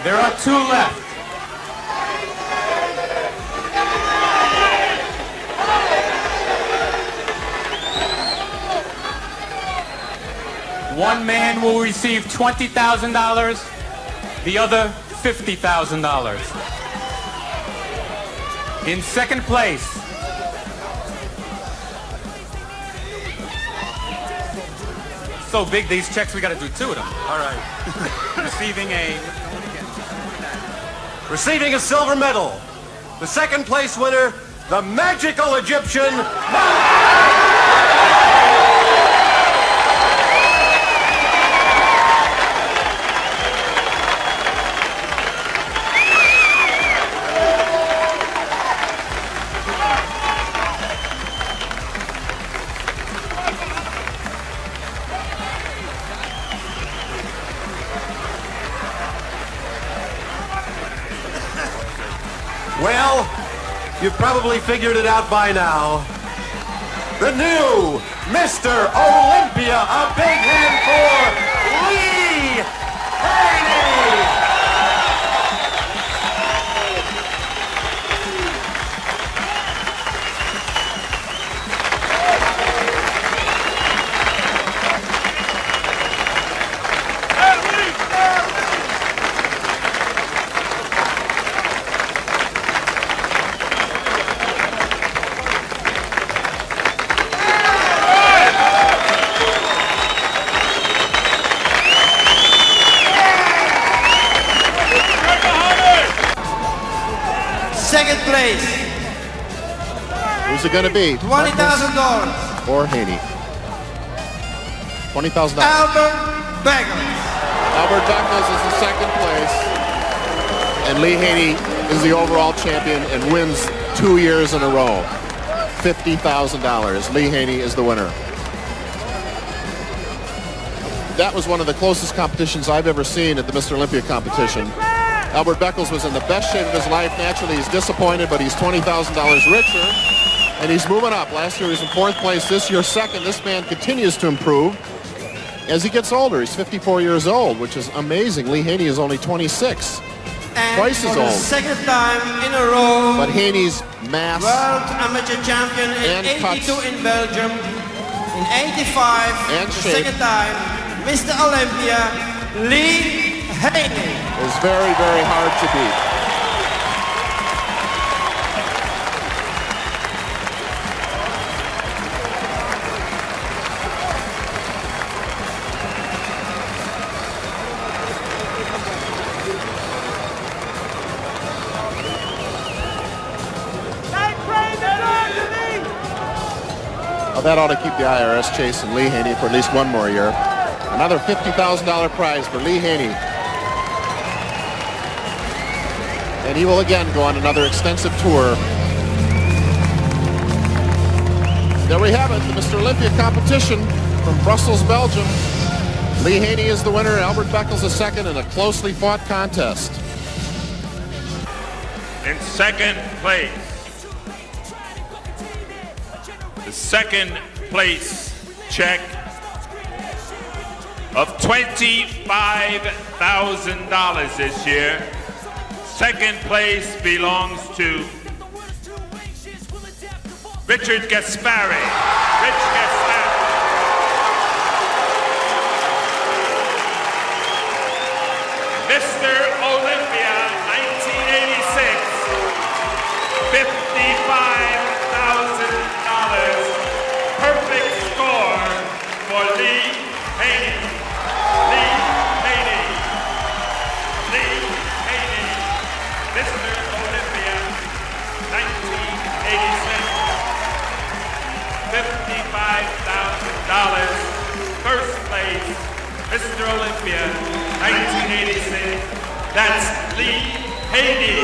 There are 2 left. One man will receive $20,000, the other $50,000. In second place, so big these checks, we got to do 2 of them. All right. Receiving a silver medal, the second place winner, the magical Egyptian. Well, you've probably figured it out by now. The new Mr. Olympia, a big hand for Lee Haney! Second place. Who's it going to be? $20,000. Or Haney? $20,000. Albert Beckles. Albert Beckles is the second place. And Lee Haney is the overall champion and wins 2 years in a row. $50,000. Lee Haney is the winner. That was one of the closest competitions I've ever seen at the Mr. Olympia competition. Albert Beckles was in the best shape of his life. Naturally, he's disappointed, but he's $20,000 richer, and he's moving up. Last year, he was in 4th place. This year, 2nd. This man continues to improve as he gets older. He's 54 years old, which is amazing. Lee Haney is only 26, and twice as for the old. second time in a row, but Haney's mass world amateur champion in 82 cuts in Belgium, in 85, and the shape. second time, Mr. Olympia, Lee Haney. Is very, very hard to beat. Well, that ought to keep the IRS chasing Lee Haney for at least 1 more year. Another $50,000 prize for Lee Haney. And he will again go on another extensive tour. There we have it, the Mr. Olympia competition from Brussels, Belgium. Lee Haney is the winner, Albert Beckles is second in a closely fought contest. In second place, the second place check of $25,000 this year. Second place belongs to Richard Gaspari. Rich Gaspari. Mr. Olympia 1986, $55,000. Perfect score for Lee Haney. Lee Haney. Lee Haney. Mr. Olympia 1986. $55,000. First place, Mr. Olympia 1986. That's Lee Haney.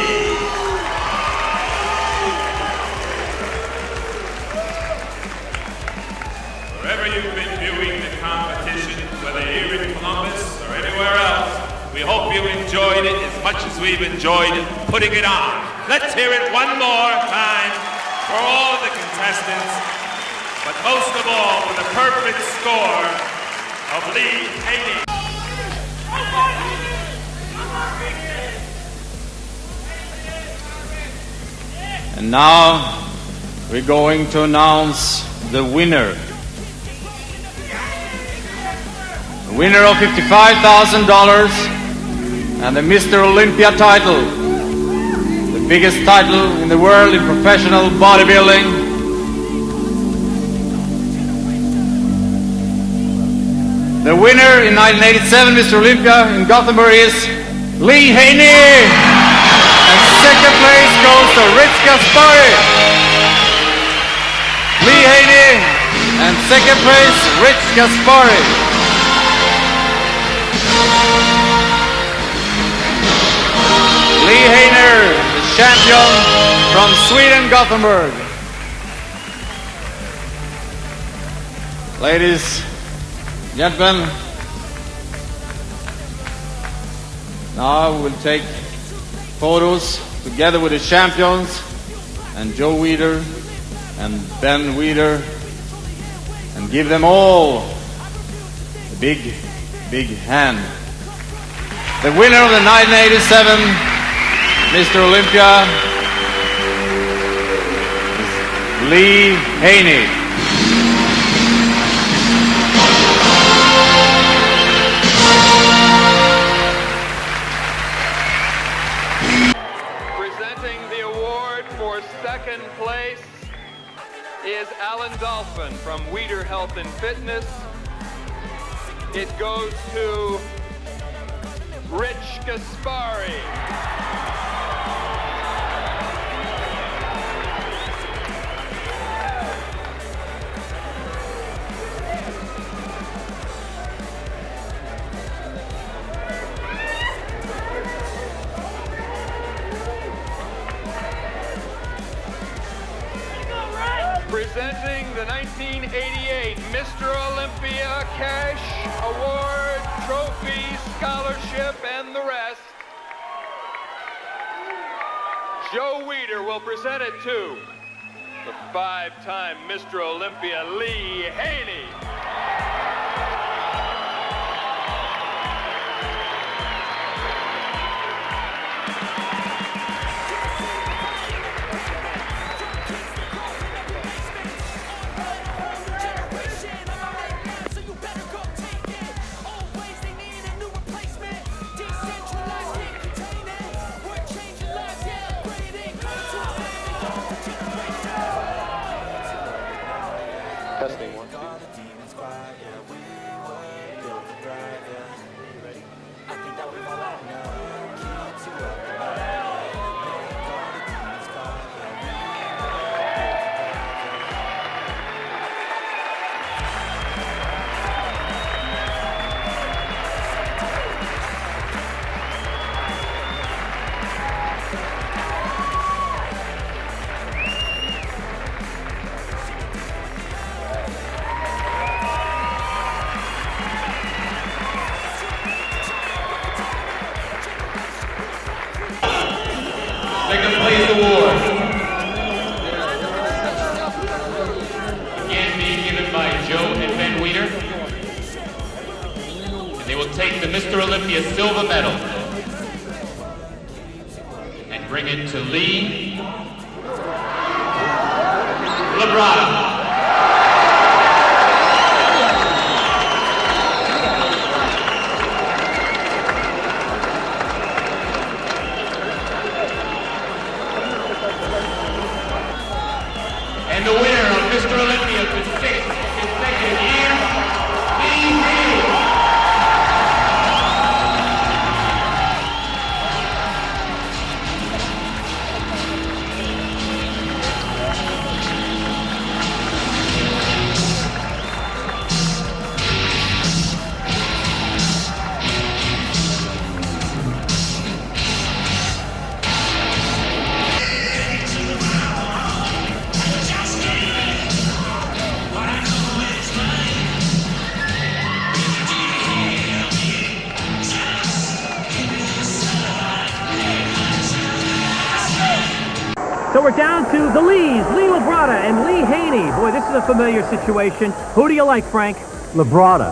Wherever you've been viewing the competition, whether here in Columbus or anywhere else, we hope you enjoyed it as much as we've enjoyed putting it on. Let's hear it one more time for all of the contestants, but most of all for the perfect score of Lee Haney. And now we're going to announce the winner. The winner of $55,000 and the Mr. Olympia title, the biggest title in the world in professional bodybuilding. The winner in 1987 Mr. Olympia in Gothenburg is Lee Haney. And second place goes to Rich Gaspari. Lee Haney and second place Rich Gaspari. Lee Haney, the champion from Sweden, Gothenburg. Ladies, gentlemen, now we'll take photos together with the champions and Joe Weider and Ben Weider and give them all a big, big hand. The winner of the 1987 Mr. Olympia is Lee Haney. Second place is Alan Dolphin from Weider Health and Fitness. It goes to Rich Gaspari. Presenting the 1988 Mr. Olympia Cash Award, Trophy, Scholarship, and the rest, Joe Weider will present it to the five-time Mr. Olympia Lee Haney. Testing one, two. Second place award. Again being given by Joe and Ben Weider. And they will take the Mr. Olympia silver medal and bring it to Lee Labrada. And the winner of Mr. Olympia for 6th consecutive year, Lee Haney. So we're down to the Lees, Lee Labrada and Lee Haney. Boy, this is a familiar situation. Who do you like, Frank? Labrada.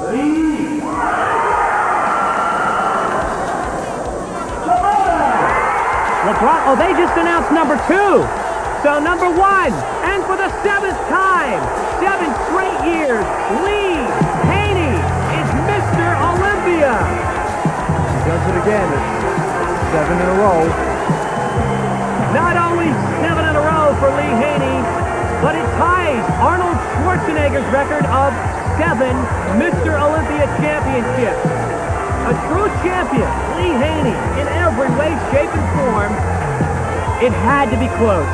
Labrada. Oh, they just announced number 2. So number 1, and for the 7th time, 7 straight years, Lee Haney is Mr. Olympia. He does it again. It's 7 in a row. Not only 7 in a row for Lee Haney, but it ties Arnold Schwarzenegger's record of 7 Mr. Olympia championships. A true champion, Lee Haney, in every way, shape, and form. It had to be close.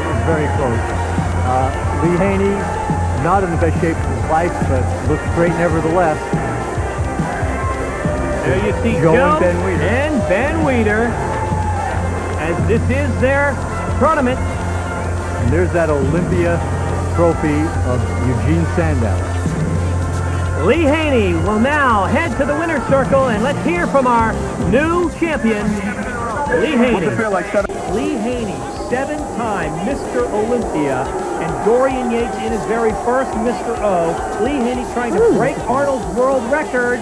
It's very close. Lee Haney, not in the best shape of his life, but looks great nevertheless. There you see Joe and Ben Weider, as this is their tournament. And there's that Olympia trophy of Eugene Sandow. Lee Haney will now head to the winner's circle, and let's hear from our new champion, Lee Haney. What's it feel like, 7? Lee Haney, 7-time Mr. Olympia, and Dorian Yates in his very first Mr. O. Lee Haney trying to break Arnold's world record.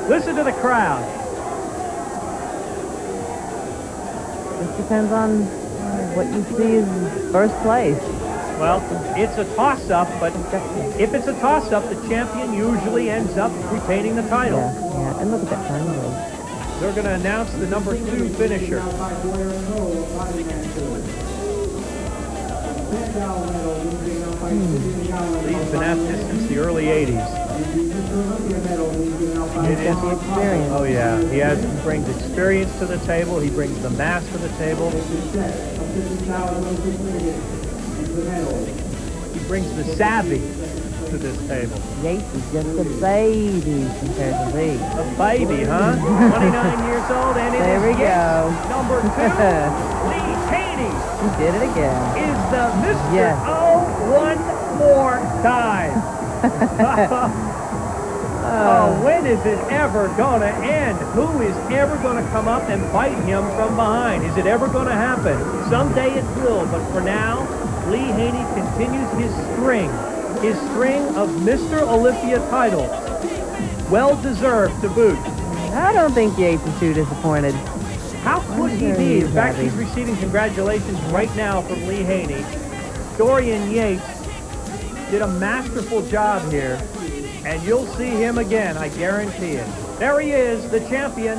Listen to the crowd. It depends on what you see as first place. Well, it's a toss-up, but if it's a toss-up, the champion usually ends up retaining the title. Yeah, and look at that time. They're going to announce the number 2 finisher. Lee's been at this since the early 80s. It is the experience. Oh yeah, he brings experience to the table. He brings the mass to the table. He brings the savvy to this table. Yates is just a baby compared to Lee. A baby, huh? 29 years old, and it There is we go. number 2, Lee Haney. He did it again. Is the Mr. Yes. O one more time. Oh, when is it ever going to end? Who is ever going to come up and bite him from behind? Is it ever going to happen? Someday it will, but for now, Lee Haney continues his string of Mr. Olympia titles. Well-deserved to boot. I don't think Yates is too disappointed. How could he be? In fact, he's receiving congratulations right now from Lee Haney. Dorian Yates did a masterful job here, and you'll see him again, I guarantee it. There he is, the champion,